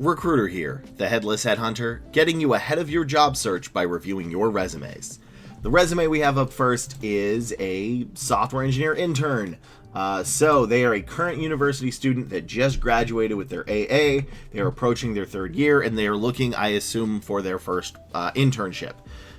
Recruiter here, the headless headhunter, getting you ahead of your job search by reviewing your resumes. The resume we have up first is a software engineer intern. So they are a current university student that just graduated with their AA. They are approaching their third year, and they are looking, I assume, for their first internship.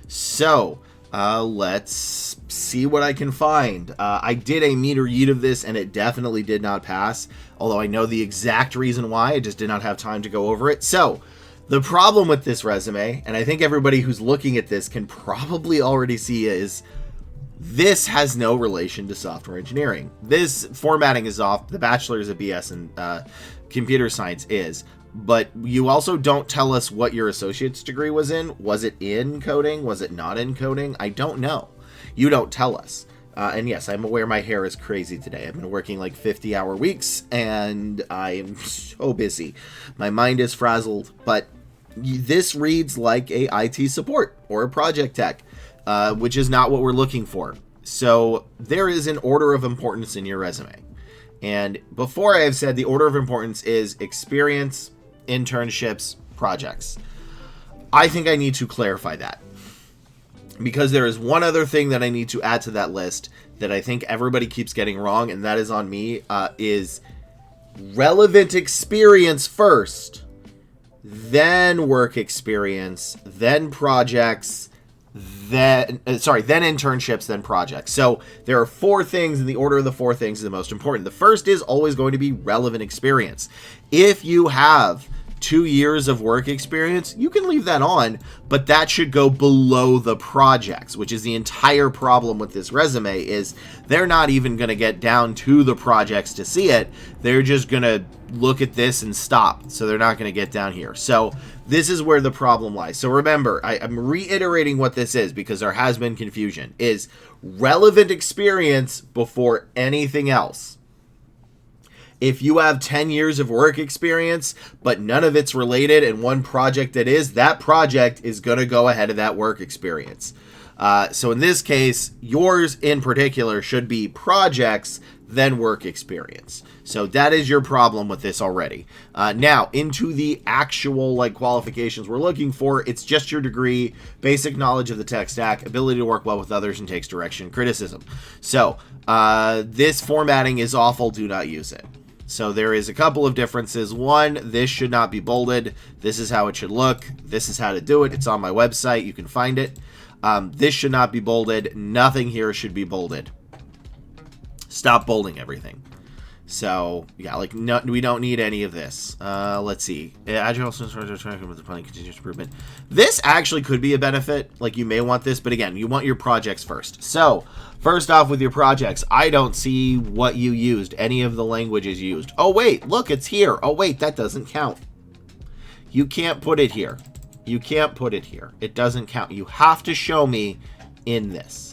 So let's see what I can find. I did a meet or yeet of this, and it definitely did not pass. Although I know the exact reason why, I just did not have time to go over it. So the problem with this resume, and I think everybody who's looking at this can probably already see, is this has no relation to software engineering. This formatting is off. The bachelor's of BS in computer science is. But you also don't tell us what your associate's degree was in. Was it in coding? Was it not in coding? I don't know. You don't tell us. And yes, I'm aware my hair is crazy today. I've been working like 50-hour weeks, and I am so busy. My mind is frazzled, but this reads like a IT support or a project tech, which is not what we're looking for. So there is an order of importance in your resume. And before I have said the order of importance is experience, internships, projects. I think I need to clarify that, because there is one other thing that I need to add to that list that I think everybody keeps getting wrong, and that is on me, is relevant experience first, then work experience, then projects, then internships, then projects. So there are four things, and the order of the four things is the most important. The first is always going to be relevant experience. If you have 2 years of work experience, you can leave that on, but that should go below the projects, which is the entire problem with this resume. Is they're not even going to get down to the projects to see it. They're just going to look at this and stop. So they're not going to get down here. So this is where the problem lies. So remember, I'm reiterating what this is because there has been confusion, is relevant experience before anything else. If you have 10 years of work experience, but none of it's related, and one project that project is going to go ahead of that work experience. So in this case, yours in particular should be projects, then work experience. So that is your problem with this already. Now, into the actual qualifications we're looking for, it's just your degree, basic knowledge of the tech stack, ability to work well with others, and takes direction and criticism. So this formatting is awful. Do not use it. So there is a couple of differences. One, this should not be bolded. This is how it should look. This is how to do it. It's on my website. You can find it. This should not be bolded. Nothing here should be bolded. Stop bolding everything. So, yeah, no, we don't need any of this. Let's see. Agile tracking with the planning continuous improvement. This actually could be a benefit. You may want this, but again, you want your projects first. So, first off with your projects, I don't see what you used, any of the languages used. Oh, wait, look, it's here. Oh, wait, that doesn't count. You can't put it here. You can't put it here. It doesn't count. You have to show me in this.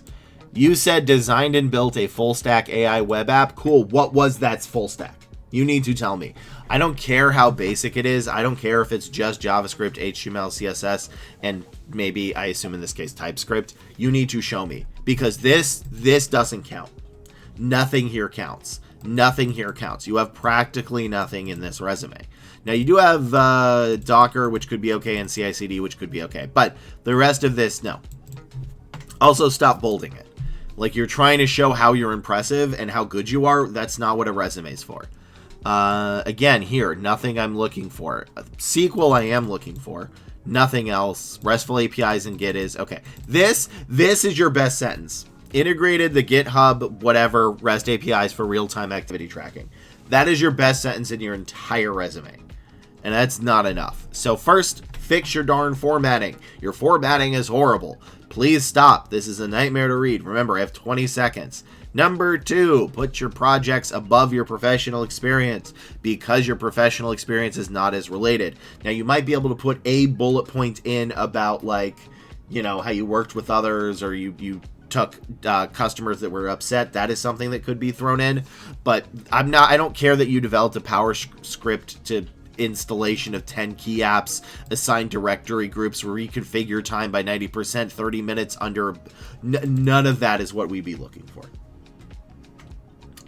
You said designed and built a full stack AI web app. Cool. What was that full stack? You need to tell me. I don't care how basic it is. I don't care if it's just JavaScript, HTML, CSS, and maybe, I assume in this case, TypeScript. You need to show me, because this doesn't count. Nothing here counts. Nothing here counts. You have practically nothing in this resume. Now, you do have Docker, which could be okay, and CI/CD, which could be okay. But the rest of this, no. Also, stop bolding it. You're trying to show how you're impressive and how good you are. That's not what a resume is for. Again, here, nothing I'm looking for. SQL I am looking for. Nothing else. RESTful APIs and Git is okay. This is your best sentence. Integrated the GitHub, whatever, REST APIs for real-time activity tracking. That is your best sentence in your entire resume. And that's not enough. So first, fix your darn formatting. Your formatting is horrible. Please stop. This is a nightmare to read. Remember, I have 20 seconds. Number 2, put your projects above your professional experience, because your professional experience is not as related. Now, you might be able to put a bullet point in about how you worked with others, or you took customers that were upset. That is something that could be thrown in, but I don't care that you developed a PowerScript to installation of 10 key apps, assign directory groups, reconfigure time by 90%, 30 minutes under. None of that is what we'd be looking for.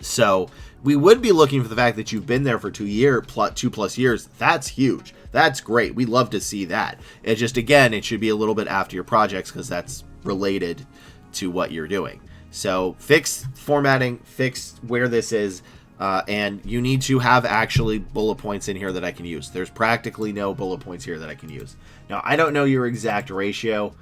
So we would be looking for the fact that you've been there for 2 plus years. That's huge. That's great. We love to see that. It just, again, it should be a little bit after your projects because that's related to what you're doing. So fix formatting, fix where this is, and you need to have actually bullet points in here that I can use. There's practically no bullet points here that I can use. Now, I don't know your exact ratio.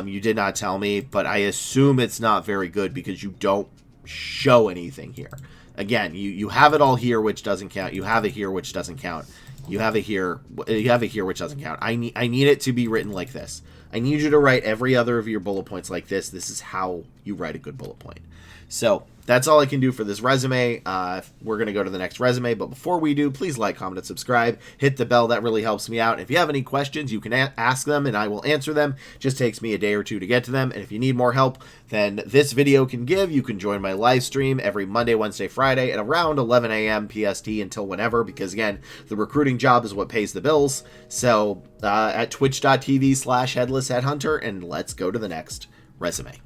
You did not tell me, but I assume it's not very good because you don't show anything here. Again, you have it all here, which doesn't count. You have it here, which doesn't count. You have it here, which doesn't count. I need it to be written like this. I need you to write every other of your bullet points like this. This is how you write a good bullet point. So that's all I can do for this resume. We're going to go to the next resume, but before we do, please like, comment, and subscribe. Hit the bell. That really helps me out. If you have any questions, you can ask them, and I will answer them. It just takes me a day or two to get to them, and if you need more help than this video can give, you can join my live stream every Monday, Wednesday, Friday at around 11 a.m. PST until whenever, because, again, the recruiting job is what pays the bills. So at twitch.tv/headlessheadhunter, and let's go to the next resume.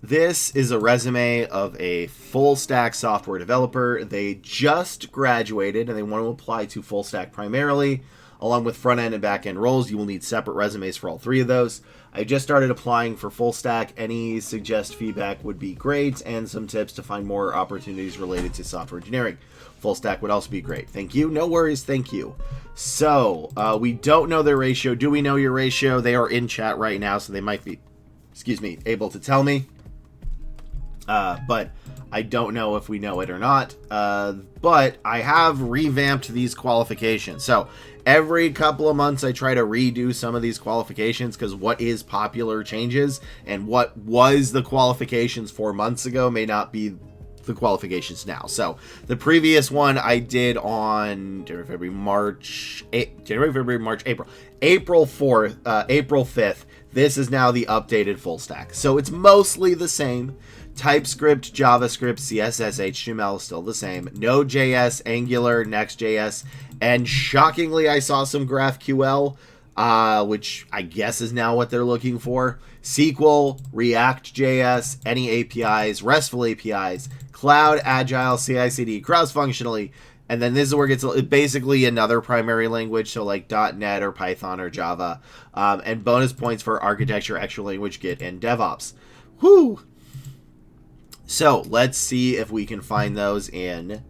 This is a resume of a full stack software developer. They just graduated and they want to apply to full stack primarily. Along with front end and back end roles, you will need separate resumes for all three of those. I just started applying for full stack. Any feedback would be great, and some tips to find more opportunities related to software engineering. Full stack would also be great. Thank you. No worries. Thank you. So we don't know their ratio. Do we know your ratio? They are in chat right now, so they might be, able to tell me. But I don't know if we know it or not. But I have revamped these qualifications. So every couple of months I try to redo some of these qualifications because what is popular changes, and what was the qualifications 4 months ago may not be the qualifications now. So the previous one I did on April 4th, April 5th. This is now the updated full stack. So it's mostly the same. TypeScript, JavaScript, CSS, HTML is still the same. Node.js, Angular, Next.js, and shockingly, I saw some GraphQL, which I guess is now what they're looking for. SQL, React.js, any APIs, RESTful APIs, Cloud, Agile, CI/CD, cross-functionally, and then this is where it gets basically another primary language, so like .NET or Python or Java, and bonus points for architecture, extra language, Git, and DevOps. Whew! So let's see if we can find those in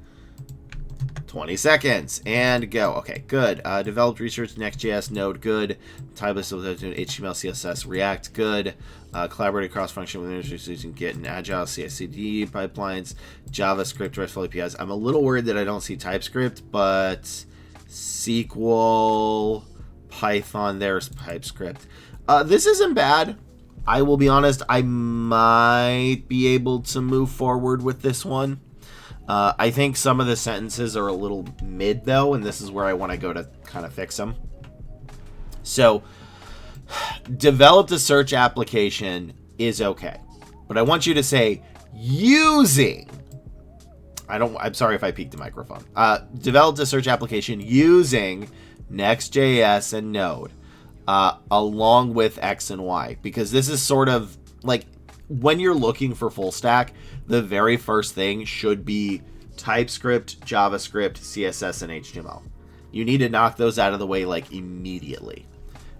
20 seconds. And go. Okay, good. Developed research, Next.js, Node, good. Typeless HTML, CSS, React, good. Collaborated cross-function with industries using Git and Agile, CI/CD pipelines, JavaScript, RESTful APIs. I'm a little worried that I don't see TypeScript, but SQL, Python, there's TypeScript. This isn't bad. I will be honest, I might be able to move forward with this one. I think some of the sentences are a little mid, though, and this is where I want to go to kind of fix them. So, developed a search application is okay, but I want you to say using. I'm sorry if I peaked the microphone. Developed a search application using Next.js and Node. Along with X and Y, because this is sort of like when you're looking for full stack, the very first thing should be TypeScript, JavaScript, CSS, and HTML. You need to knock those out of the way like immediately.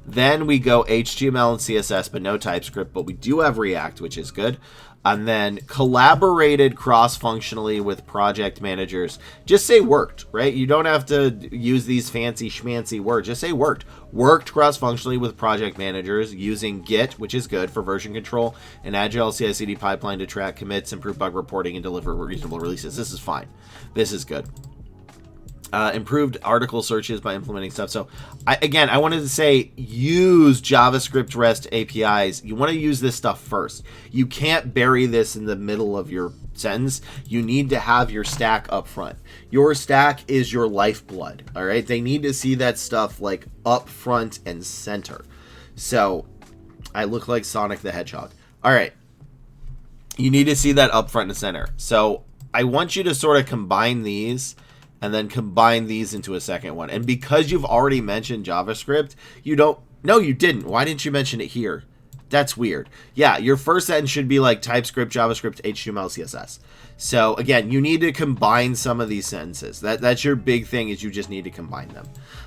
Then we go HTML and CSS, but no TypeScript, but we do have React, which is good. And then collaborated cross-functionally with project managers. Just say worked, right? You don't have to use these fancy schmancy words. Just say worked. Worked cross-functionally with project managers using Git, which is good for version control, and Agile CI/CD pipeline to track commits, improve bug reporting, and deliver reasonable releases. This is fine. This is good. Improved article searches by implementing stuff. So, I wanted to say use JavaScript REST APIs. You want to use this stuff first. You can't bury this in the middle of your sentence. You need to have your stack up front. Your stack is your lifeblood, all right? They need to see that stuff like up front and center. So, I look like Sonic the Hedgehog. All right. You need to see that up front and center. So, I want you to sort of combine these and then combine these into a second one. And because you've already mentioned JavaScript, you don't... No, you didn't. Why didn't you mention it here? That's weird. Yeah, your first sentence should be like TypeScript, JavaScript, HTML, CSS. So again, you need to combine some of these sentences. That's your big thing, is you just need to combine them.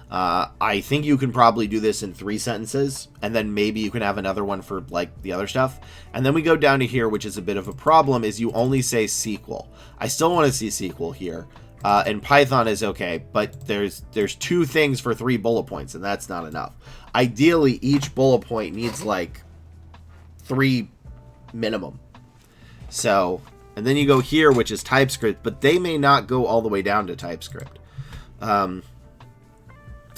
I think you can probably do this in 3 sentences, and then maybe you can have another one for like the other stuff. And then we go down to here, which is a bit of a problem, is you only say SQL. I still want to see SQL here. And Python is okay, but there's 2 things for 3 bullet points, and that's not enough. Ideally, each bullet point needs like 3 minimum. So, and then you go here, which is TypeScript, but they may not go all the way down to TypeScript. And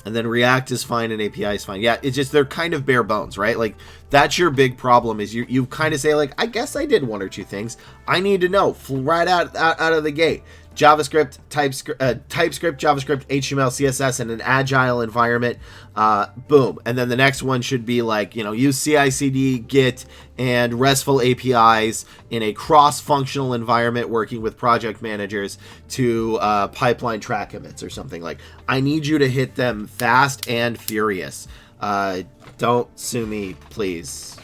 then React is fine and API is fine. Yeah, it's just they're kind of bare bones, right? Like, that's your big problem, is you kind of say like, I guess I did 1 or 2 things. I need to know right out of the gate. JavaScript, TypeScript, JavaScript, HTML, CSS, in an agile environment. Boom. And then the next one should be like, use CI/CD, Git, and RESTful APIs in a cross-functional environment working with project managers to pipeline track commits or something. Like, I need you to hit them fast and furious. Don't sue me, please.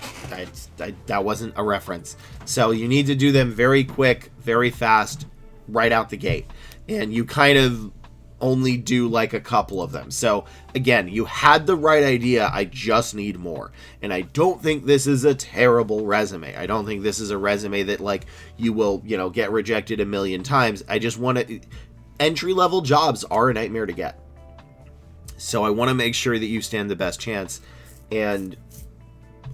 That wasn't a reference. So you need to do them very quick, very fast, right out the gate, and you kind of only do like a couple of them. So again, you had the right idea, I just need more. And I don't think this is a terrible resume. I don't think this is a resume that like you will get rejected a million times. I just want to, entry-level jobs are a nightmare to get, so I want to make sure that you stand the best chance. And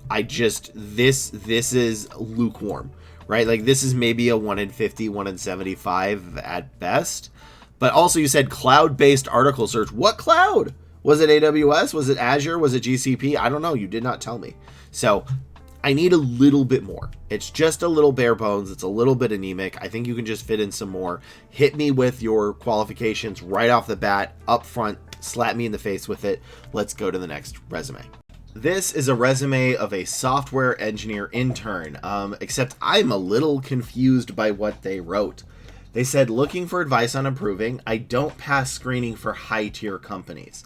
I just, this is lukewarm, right? Like, this is maybe a 1 in 50, 1 in 75 at best. But also, you said cloud-based article search. What cloud? Was it AWS? Was it Azure? Was it GCP? I don't know. You did not tell me. So I need a little bit more. It's just a little bare bones. It's a little bit anemic. I think you can just fit in some more. Hit me with your qualifications right off the bat, up front. Slap me in the face with it. Let's go to the next resume. This is a resume of a software engineer intern, except I'm a little confused by what they wrote. They said, looking for advice on improving. I don't pass screening for high-tier companies.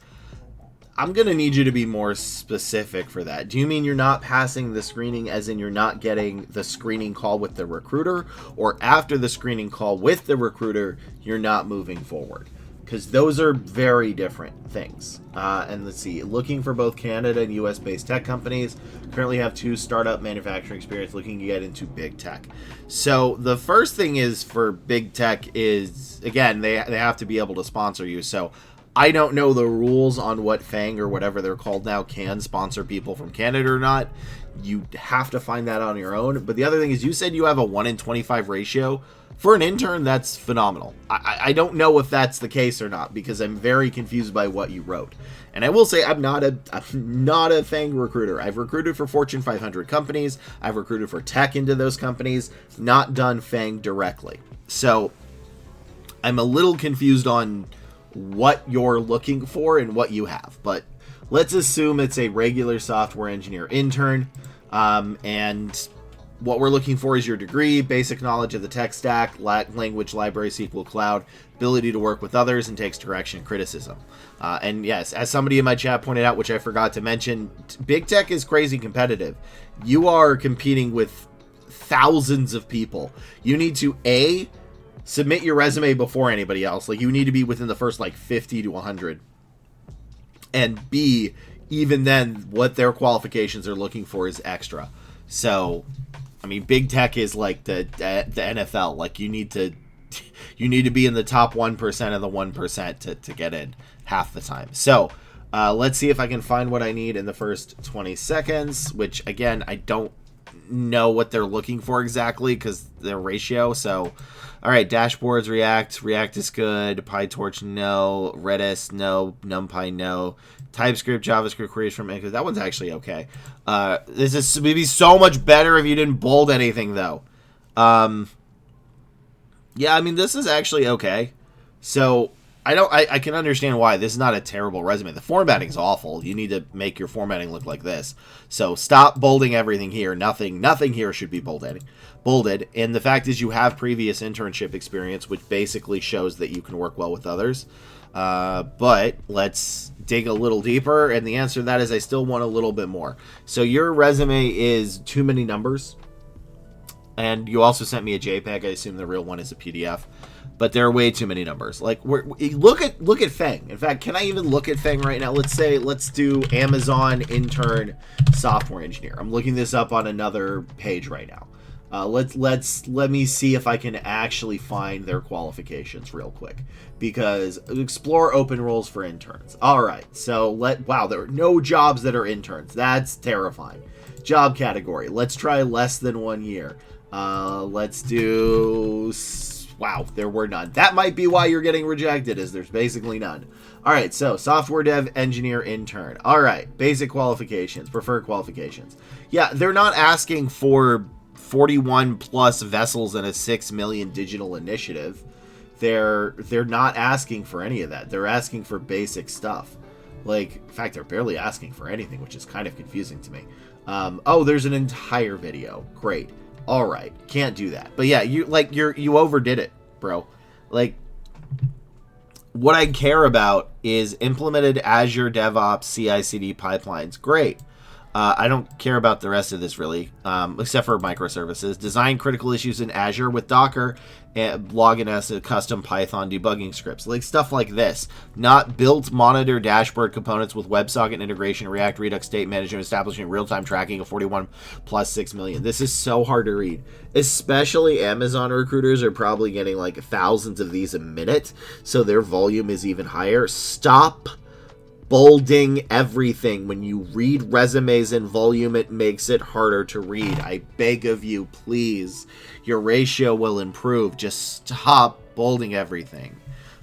I'm going to need you to be more specific for that. Do you mean you're not passing the screening as in you're not getting the screening call with the recruiter? Or after the screening call with the recruiter, you're not moving forward? Because those are very different things. And let's see, looking for both Canada and US-based tech companies. Currently have 2 startup manufacturing experience, looking to get into big tech. So the first thing is for big tech is, again, they have to be able to sponsor you. So I don't know the rules on what FANG or whatever they're called now can sponsor people from Canada or not. You have to find that on your own. But the other thing is, you said you have a 1 in 25 ratio. For an intern, that's phenomenal. I don't know if that's the case or not, because I'm very confused by what you wrote. And I will say, I'm not a FANG recruiter. I've recruited for Fortune 500 companies. I've recruited for tech into those companies, not done FANG directly. So I'm a little confused on what you're looking for and what you have. But let's assume it's a regular software engineer intern, and what we're looking for is your degree, basic knowledge of the tech stack, language library, SQL Cloud, ability to work with others, and takes direction and criticism. And yes, as somebody in my chat pointed out, which I forgot to mention, big tech is crazy competitive. You are competing with thousands of people. You need to, A, submit your resume before anybody else. Like, you need to be within the first, 50 to 100. And B, even then, what their qualifications are looking for is extra. So, I mean, big tech is like the NFL. Like, you need to be in the top 1% of the 1% to get in half the time. So, let's see if I can find what I need in the first 20 seconds, which, again, I don't know what they're looking for exactly because their ratio. So, all right, dashboards, React is good. PyTorch, no. Redis, no. NumPy, no. TypeScript, JavaScript queries from Anchor. That one's actually okay. This is maybe so much better if you didn't bold anything, though. Yeah, I mean, this is actually okay. So I can understand why this is not a terrible resume. The formatting is awful. You need to make your formatting look like this. So stop bolding everything here. Nothing here should be bolded. And the fact is, you have previous internship experience, which basically shows that you can work well with others. But let's dig a little deeper, and the answer to that is I still want a little bit more. So your resume is too many numbers, and you also sent me a JPEG. I assume the real one is a PDF, but there are way too many numbers. Like, look at Feng. In fact, can I even look at Feng right now? Let's do Amazon intern software engineer. I'm looking this up on another page right now. Let me see if I can actually find their qualifications real quick, because explore open roles for interns. All right, so wow, there are no jobs that are interns. That's terrifying. Job category. Let's try less than 1 year. Let's do. Wow, there were none. That might be why you're getting rejected, is there's basically none. All right, so software dev engineer intern. All right, basic qualifications, preferred qualifications. Yeah, they're not asking for 41 plus vessels and a 6 million digital initiative. They're not asking for any of that. They're asking for basic stuff. Like, in fact, they're barely asking for anything, which is kind of confusing to me. Oh, there's an entire video. Great. All right, can't do that. But yeah, you overdid it, bro. Like, what I care about is implemented Azure DevOps CI/CD pipelines. Great. I don't care about the rest of this really, except for microservices. Design critical issues in Azure with Docker and login as a custom Python debugging scripts, like stuff like this. Not built monitor dashboard components with WebSocket integration, React Redux state management, establishing real-time tracking of 41 plus 6 million. This is so hard to read. Especially Amazon recruiters are probably getting like thousands of these a minute, so their volume is even higher. Stop bolding everything. When you read resumes in volume, it makes it harder to read. I beg of you, please. Your ratio will improve. Just stop bolding everything.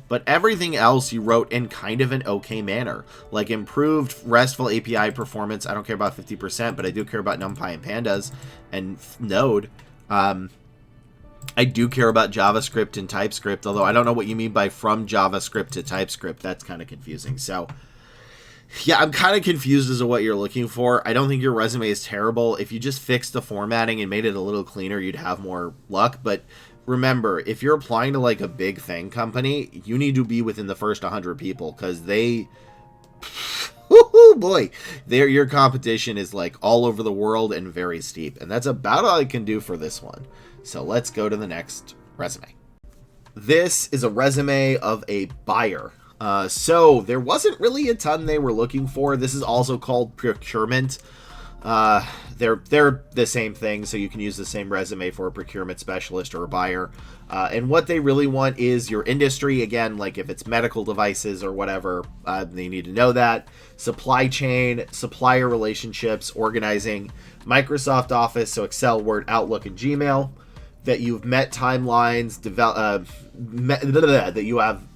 But everything else you wrote in kind of an okay manner. Like improved RESTful API performance. I don't care about 50%, but I do care about NumPy and Pandas and Node. I do care about JavaScript and TypeScript, although I don't know what you mean by from JavaScript to TypeScript. That's kind of confusing. So yeah, I'm kind of confused as to what you're looking for. I don't think your resume is terrible. If you just fixed the formatting and made it a little cleaner, you'd have more luck. But remember, if you're applying to like a big thing company, you need to be within the first 100 people, because they, oh boy, your competition is like all over the world and very steep. And that's about all I can do for this one. So let's go to the next resume. This is a resume of a buyer. So there wasn't really a ton they were looking for. This is also called procurement. They're the same thing, so you can use the same resume for a procurement specialist or a buyer. And what they really want is your industry. Again, like if it's medical devices or whatever, they need to know that. Supply chain, supplier relationships, organizing, Microsoft Office, so Excel, Word, Outlook, and Gmail. That you've met timelines, that you have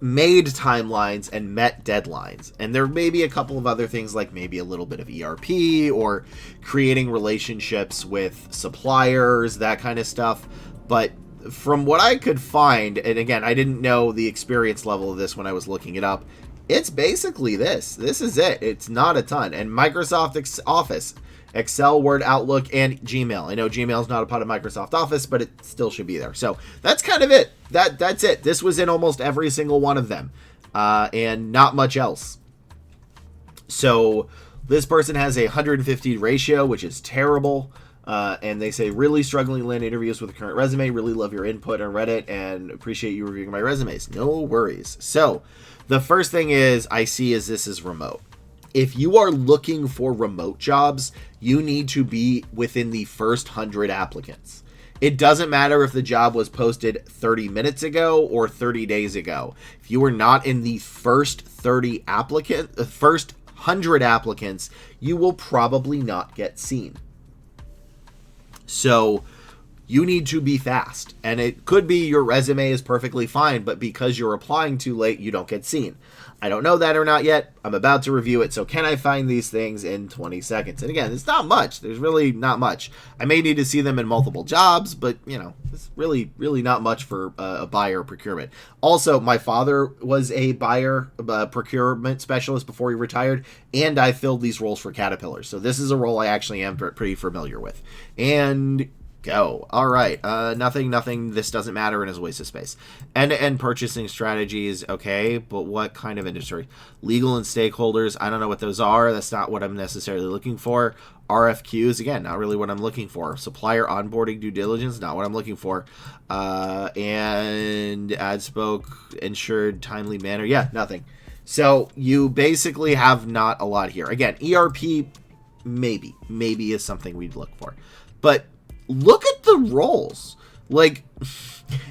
made timelines and met deadlines. And there may be a couple of other things, like maybe a little bit of ERP or creating relationships with suppliers, that kind of stuff. But from what I could find, and again, I didn't know the experience level of this when I was looking it up, it's basically this. This is it. It's not a ton. And Microsoft Office, Excel, Word, Outlook, and Gmail. I know Gmail is not a part of Microsoft Office, but it still should be there. So that's kind of it. That's it. This was in almost every single one of them, and not much else. So this person has a 150 ratio, which is terrible. And they say, really struggling to land interviews with a current resume. Really love your input on Reddit and appreciate you reviewing my resumes. No worries. So the first thing I see is this is remote. If you are looking for remote jobs, you need to be within the first 100 applicants. It doesn't matter if the job was posted 30 minutes ago or 30 days ago. If you are not in the first 100 applicants, you will probably not get seen. So you need to be fast. And it could be your resume is perfectly fine, but because you're applying too late, you don't get seen. I don't know that or not yet. I'm about to review it. So can I find these things in 20 seconds? And again, it's not much. There's really not much. I may need to see them in multiple jobs, but you know, it's really not much for a buyer procurement. Also, my father was a buyer procurement specialist before he retired, and I filled these roles for Caterpillar. So this is a role I actually am pretty familiar with. And go. All right. Nothing. This doesn't matter and is a waste of space. End-to-end purchasing strategies. Okay, but what kind of industry? Legal and stakeholders. I don't know what those are. That's not what I'm necessarily looking for. RFQs. Again, not really what I'm looking for. Supplier onboarding due diligence. Not what I'm looking for. And ad spoke ensured timely manner. Yeah, nothing. So you basically have not a lot here. Again, ERP maybe is something we'd look for. But look at the roles. Like,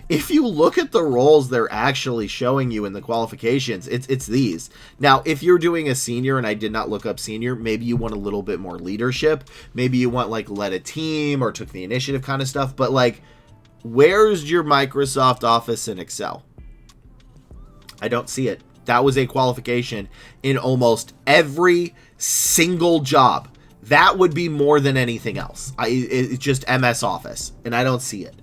if you look at the roles they're actually showing you in the qualifications, it's these. Now, if you're doing a senior, and I did not look up senior, maybe you want a little bit more leadership. Maybe you want, like, led a team or took the initiative kind of stuff. But, like, where's your Microsoft Office and Excel? I don't see it. That was a qualification in almost every single job. That would be more than anything else. It's just MS Office, and I don't see it.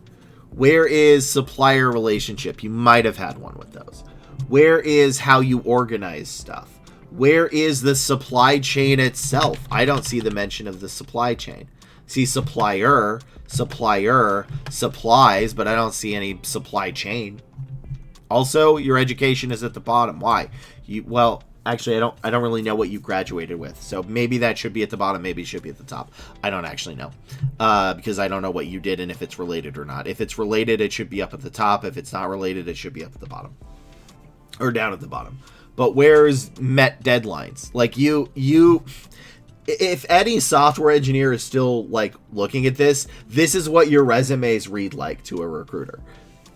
Where is supplier relationship? You might have had one with those. Where is how you organize stuff? Where is the supply chain itself? I don't see the mention of the supply chain. See supplier, supplies, but I don't see any supply chain. Also, your education is at the bottom. Why? Well, actually, I don't really know what you graduated with. So maybe that should be at the bottom. Maybe it should be at the top. I don't actually know. Because I don't know what you did and if it's related or not. If it's related, it should be up at the top. If it's not related, it should be up at the bottom. Or down at the bottom. But where's met deadlines? Like if any software engineer is still like looking at this is what your resumes read like to a recruiter.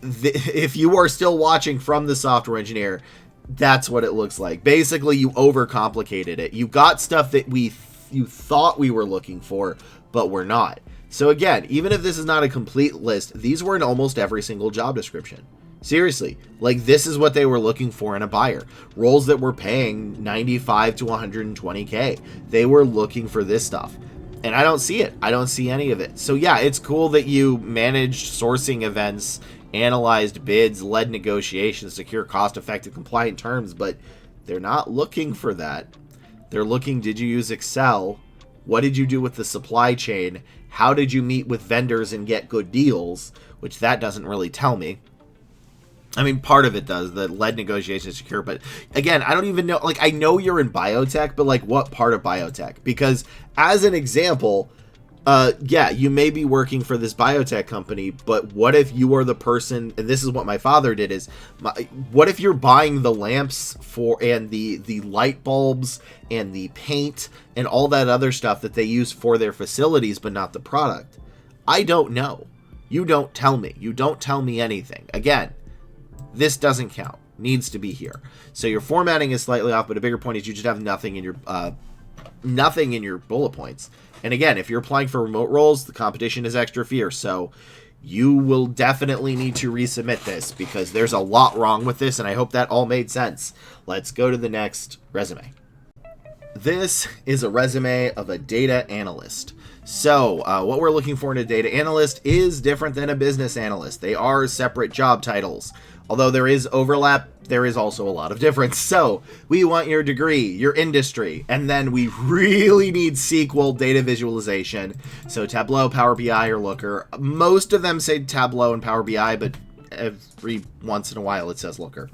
If you are still watching from the software engineer, that's what it looks like. Basically, you overcomplicated it. You got stuff that you thought we were looking for, but we're not. So again, even if this is not a complete list, these were in almost every single job description. Seriously, like this is what they were looking for in a buyer. Roles that were paying 95 to 120K. They were looking for this stuff. And I don't see it. I don't see any of it. So yeah, it's cool that you managed sourcing events, analyzed bids, led negotiations, secure cost-effective compliant terms, but they're not looking for that. They're looking, did you use Excel? What did you do with the supply chain? How did you meet with vendors and get good deals? Which that doesn't really tell me. I mean, part of it does, the lead negotiations secure, but again, I don't even know, like, I know you're in biotech, but like, what part of biotech? Because as an example, yeah, you may be working for this biotech company, but what if you are the person, and this is what my father did, is, what if you're buying the lamps for, and the light bulbs, and the paint, and all that other stuff that they use for their facilities, but not the product? I don't know. You don't tell me. You don't tell me anything. Again, this doesn't count. Needs to be here. So your formatting is slightly off, but a bigger point is you just have nothing in your bullet points. And again, if you're applying for remote roles, the competition is extra fierce. So you will definitely need to resubmit this because there's a lot wrong with this, and I hope that all made sense. Let's go to the next resume. This is a resume of a data analyst. So what we're looking for in a data analyst is different than a business analyst. They are separate job titles. Although there is overlap, there is also a lot of difference. So we want your degree, your industry, and then we really need SQL data visualization. So Tableau, Power BI, or Looker. Most of them say Tableau and Power BI, but every once in a while it says Looker.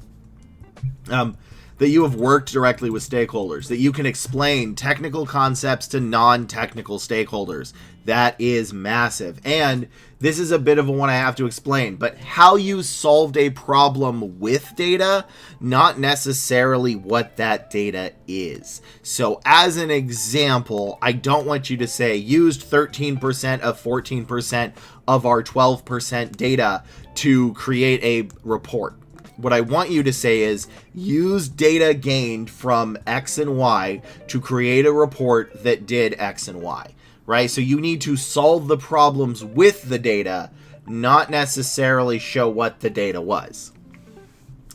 That you have worked directly with stakeholders, that you can explain technical concepts to non-technical stakeholders. That is massive. And this is a bit of a one I have to explain, but how you solved a problem with data, not necessarily what that data is. So as an example, I don't want you to say used 13% of 14% of our 12% data to create a report. What I want you to say is use data gained from X and Y to create a report that did X and Y, right? So you need to solve the problems with the data, not necessarily show what the data was.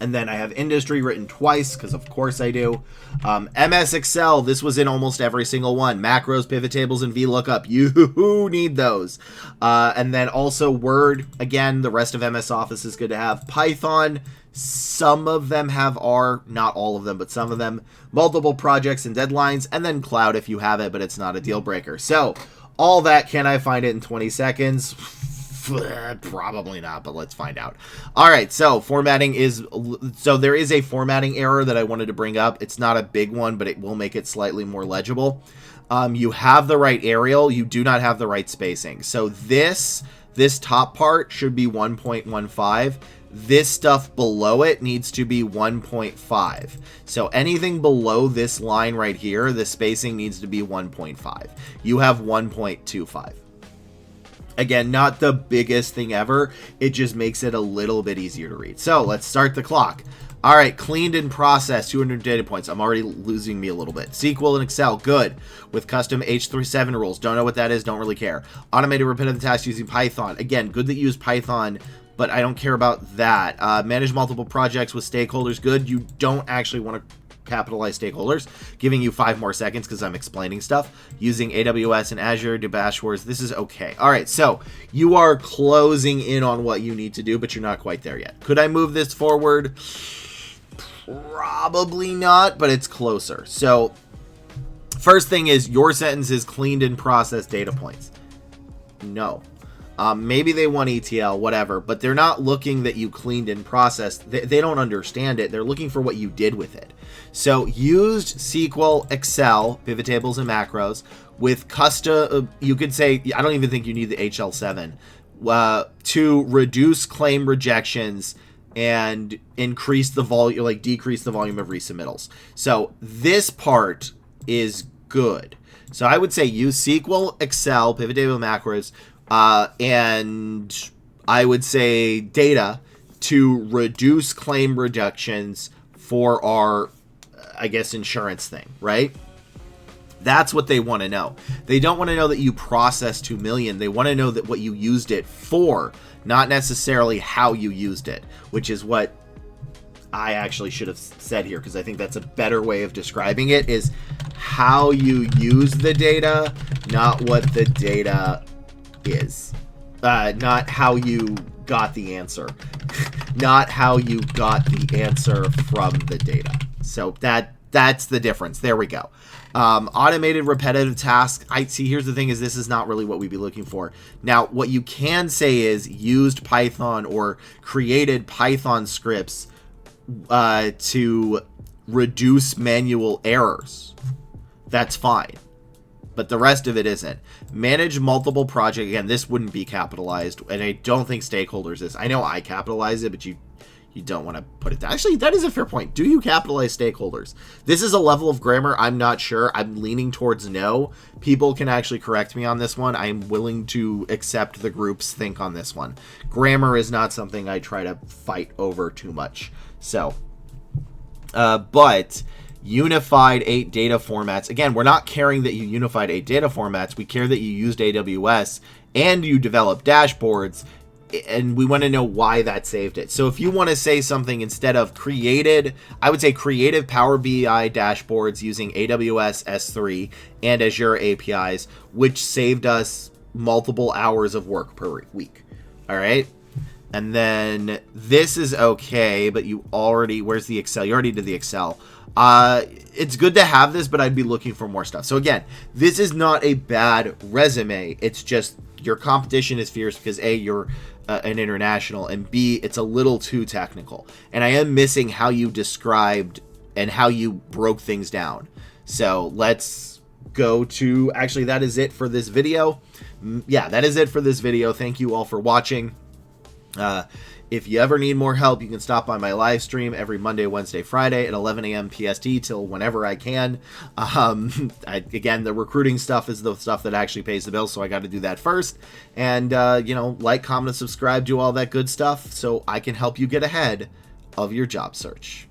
And then I have industry written twice, because of course I do. MS Excel, this was in almost every single one. Macros, pivot tables, and VLOOKUP. You need those. And then also Word. Again, the rest of MS Office is good to have. Python, some of them have R. Not all of them, but some of them. Multiple projects and deadlines. And then Cloud if you have it, but it's not a deal breaker. So, all that, can I find it in 20 seconds? Probably not, but let's find out. All right, so there is a formatting error that I wanted to bring up. It's not a big one, but it will make it slightly more legible. You have the right Arial, you do not have the right spacing. So this top part should be 1.15. This stuff below it needs to be 1.5. So anything below this line right here, the spacing needs to be 1.5. You have 1.25. Again, not the biggest thing ever. It just makes it a little bit easier to read. So let's start the clock. All right, cleaned and processed, 200 data points. I'm already losing me a little bit. SQL and Excel, good. With custom H37 rules. Don't know what that is, don't really care. Automated repetitive tasks using Python. Again, good that you use Python, but I don't care about that. Manage multiple projects with stakeholders, good. You don't actually want to capitalize stakeholders. Giving you 5 more seconds because I'm explaining stuff. Using AWS and Azure to dashboards, this is okay. All right, so you are closing in on what you need to do, but you're not quite there yet. Could I move this forward? Probably not, but it's closer. So first thing is your sentence is cleaned and processed data points. No. Maybe they want ETL, whatever, but they're not looking that you cleaned and processed. They don't understand it. They're looking for what you did with it. So used SQL, Excel, pivot tables and macros with custom, you could say, I don't even think you need the HL7, to reduce claim rejections and increase the volume, like decrease the volume of resubmittals. So this part is good. So I would say use SQL, Excel, pivot table macros, and I would say data to reduce claim reductions for our, I guess, insurance thing, right? That's what they want to know. They don't want to know that you processed 2 million. They want to know that what you used it for, not necessarily how you used it, which is what I actually should have said here, because I think that's a better way of describing it, is how you use the data, not what the data is. Not how you got the answer. Not how you got the answer from the data. So that's the difference. There we go. Automated repetitive tasks. I see. Here's the thing: is this is not really what we'd be looking for. Now, what you can say is used Python or created Python scripts to reduce manual errors. That's fine, but the rest of it isn't. Manage multiple projects. Again, this wouldn't be capitalized, and I don't think stakeholders is. I know I capitalize it, but you don't want to put it down. Actually, that is a fair point. Do you capitalize stakeholders? This is a level of grammar I'm not sure. I'm leaning towards no. People can actually correct me on this one. I'm willing to accept the group's think on this one. Grammar is not something I try to fight over too much. So, but unified 8 data formats. Again, we're not caring that you unified 8 data formats. We care that you used AWS and you developed dashboards, and we want to know why that saved it. So if you want to say something instead of created, I would say creative Power BI dashboards using AWS S3 and Azure APIs, which saved us multiple hours of work per week. All right. And then this is okay, but you already, where's the Excel? You already did the Excel. It's good to have this, but I'd be looking for more stuff. So again, this is not a bad resume. It's just your competition is fierce because A, you're an international, and B, it's a little too technical. And I am missing how you described and how you broke things down. So let's go to, actually, that is it for this video. Yeah, that is it for this video. Thank you all for watching. If you ever need more help, you can stop by my live stream every Monday, Wednesday, Friday at 11 a.m. PST till whenever I can. Again, the recruiting stuff is the stuff that actually pays the bills, so I got to do that first. And, like, comment, and subscribe, do all that good stuff so I can help you get ahead of your job search.